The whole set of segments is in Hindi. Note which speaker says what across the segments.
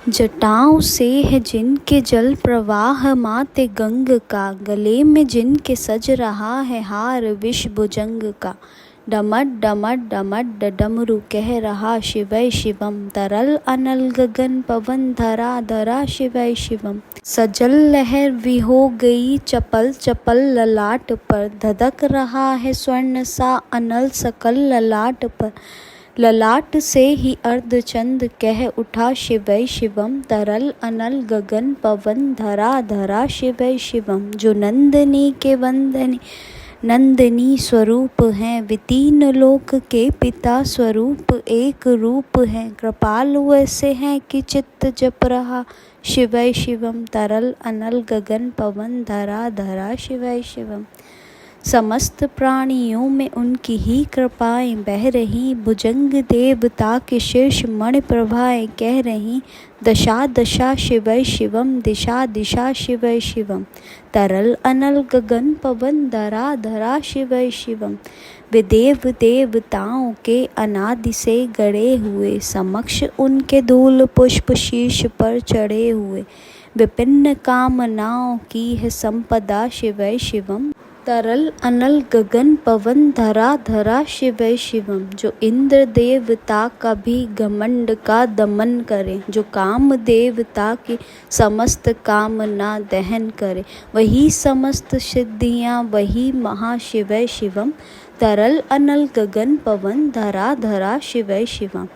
Speaker 1: जटाओं से है जिनके जल प्रवाह माते गंग का, गले में जिनके सज रहा है हार विष भुजंग का। डमट डमट डमट डमरू कह रहा शिवै शिवम, तरल अनल गगन पवन धरा धरा शिवै शिवम। सजल लहर भी हो गई चपल चपल ललाट पर, धधक रहा है स्वर्ण सा अनल सकल ललाट पर। ललाट से ही अर्धचंद कह उठा शिवै शिवम, तरल अनल गगन पवन धरा धरा शिवै शिवम। जो नंदनी के वंदनी नंदनी स्वरूप हैं, वितीन लोक के पिता स्वरूप एक रूप हैं। कृपालु ऐसे हैं कि चित्त जप रहा शिवै शिवम, तरल अनल गगन पवन धरा धरा शिवै शिवम। समस्त प्राणियों में उनकी ही कृपाएं बह रही, भुजंग देवता के शीर्ष मणि प्रभाएं कह रही। दशा दशा शिवै शिवम, दिशा दिशा शिवै शिवम, तरल अनल गगन पवन धरा धरा शिवै शिवम। विदेव देवताओं के अनादि से गड़े हुए, समक्ष उनके धूल पुष्प शीश पर चढ़े हुए। विभिन्न कामनाओं की है संपदा शिवै शिवम, तरल अनल गगन पवन धरा धरा शिवै शिवम। जो इंद्र देवता का भी घमंड का दमन करे, जो काम देवता की समस्त कामना दहन करे, वही समस्त सिद्धियां वही महाशिवै शिवम, तरल अनल गगन पवन धरा धरा शिवै शिवम।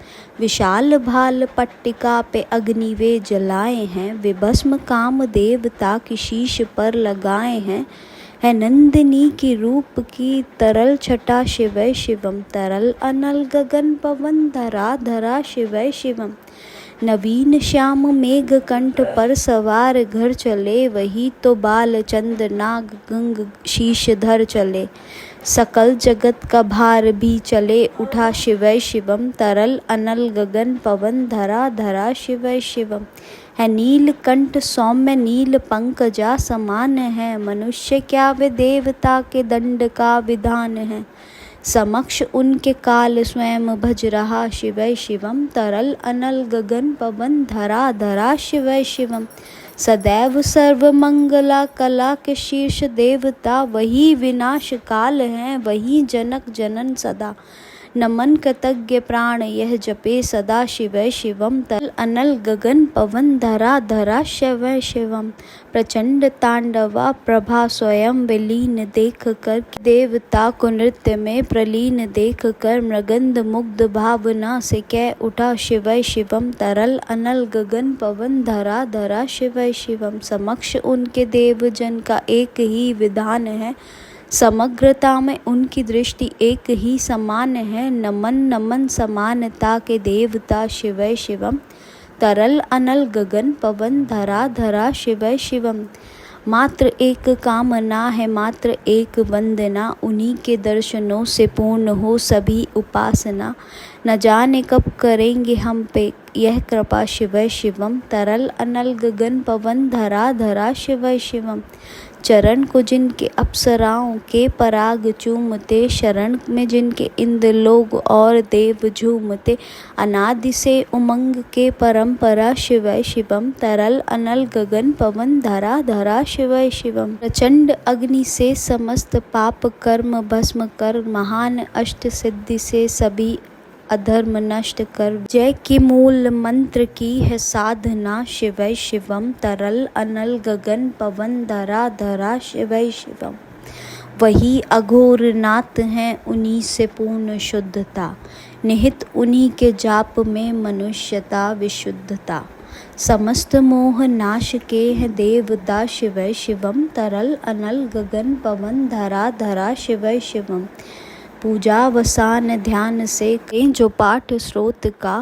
Speaker 1: विशाल भाल पट्टिका पे अग्नि वे जलाए हैं, वे भस्म काम देवता की शीश पर लगाए हैं। है नंदिनी की रूप की तरल छटा शिवै शिवम, तरल अनल गगन पवन धरा धरा शिवै शिवम। नवीन श्याम मेघ कंठ पर सवार घर चले, वही तो बाल चंद नाग गंग शीश धर चले। सकल जगत का भार भी चले उठा शिवै शिवम, तरल अनल गगन पवन धरा धरा शिवै शिवम। है नीलकंठ सौम्य नील पंकजा समान है, मनुष्य क्या वे देवता के दंड का विधान है। समक्ष उनके काल स्वयं भज रहा शिवै शिवम, तरल अनल गगन पवन धरा धरा शिवै शिवम। सदैव सर्व मंगला कला के शीर्ष देवता, वही विनाश काल हैं वही जनक जनन सदा। नमन कृतज्ञ प्राण यह जपे सदा शिवै शिवम, तरल अनल गगन पवन धरा धरा शिवै शिवम। प्रचंड तांडवा प्रभा स्वयं विलीन देख कर, देवता को नृत्य में प्रलीन देख कर, मृगंध मुग्ध भावना से कह उठा शिवै शिवम, तरल अनल गगन पवन धरा धरा शिवै शिवम। समक्ष उनके देवजन का एक ही विधान है, समग्रता में उनकी दृष्टि एक ही समान है। नमन नमन समानता के देवता शिवै शिवम, तरल अनल गगन पवन धरा धरा शिवै शिवम। मात्र एक कामना है मात्र एक वंदना, उन्हीं के दर्शनों से पूर्ण हो सभी उपासना। न जाने कब करेंगे हम पे यह कृपा शिवै शिवम, तरल अनल गगन पवन धरा धरा शिवै शिवम। चरण को जिनके अप्सराओं के पराग चूमते, शरण में जिनके इंद्र लोग और देव झूमते। अनादि से उमंग के परंपरा शिवै शिवम, तरल अनल गगन पवन धरा धरा शिवै शिवम। प्रचंड अग्नि से समस्त पाप कर्म भस्म कर, महान अष्ट सिद्धि से सभी अधर्म नष्ट कर। जय के मूल मंत्र की है साधना शिवै शिवम, तरल अनल गगन पवन धरा धरा शिवै शिवम। वही अघोर नाथ हैं उन्हीं से पूर्ण शुद्धता, निहित उन्हीं के जाप में मनुष्यता विशुद्धता। समस्त मोह नाश के हैं देवता शिवै शिवम, तरल अनल गगन पवन धरा धरा शिवै शिवम। पूजा वसान ध्यान से करें जो पाठ स्रोत का,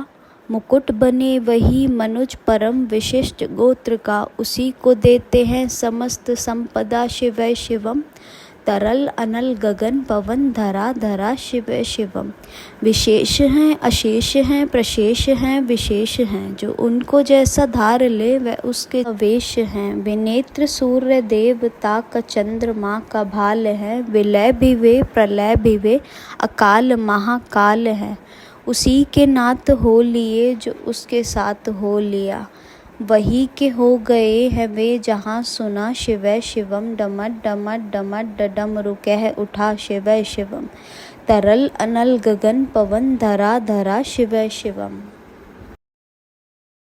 Speaker 1: मुकुट बने वही मनुज परम विशिष्ट गोत्र का। उसी को देते हैं समस्त संपदा शिवै शिवम, तरल अनल गगन पवन धरा धरा शिवै शिवम। विशेष हैं अशेष हैं प्रशेष हैं विशेष हैं, जो उनको जैसा धार ले वह उसके वेश हैं। विनेत्र सूर्य देवता का चंद्रमा का भाल है, विलय भी वे प्रलय भी वे अकाल महाकाल है। उसी के नात हो लिए जो उसके साथ हो लिया। वही के हो गए हैं वे जहाँ सुना शिवै शिवम। डमट डमट डमट डमरू कह उठा शिवै शिवम। तरल अनल गगन पवन धरा धरा शिवै शिवम।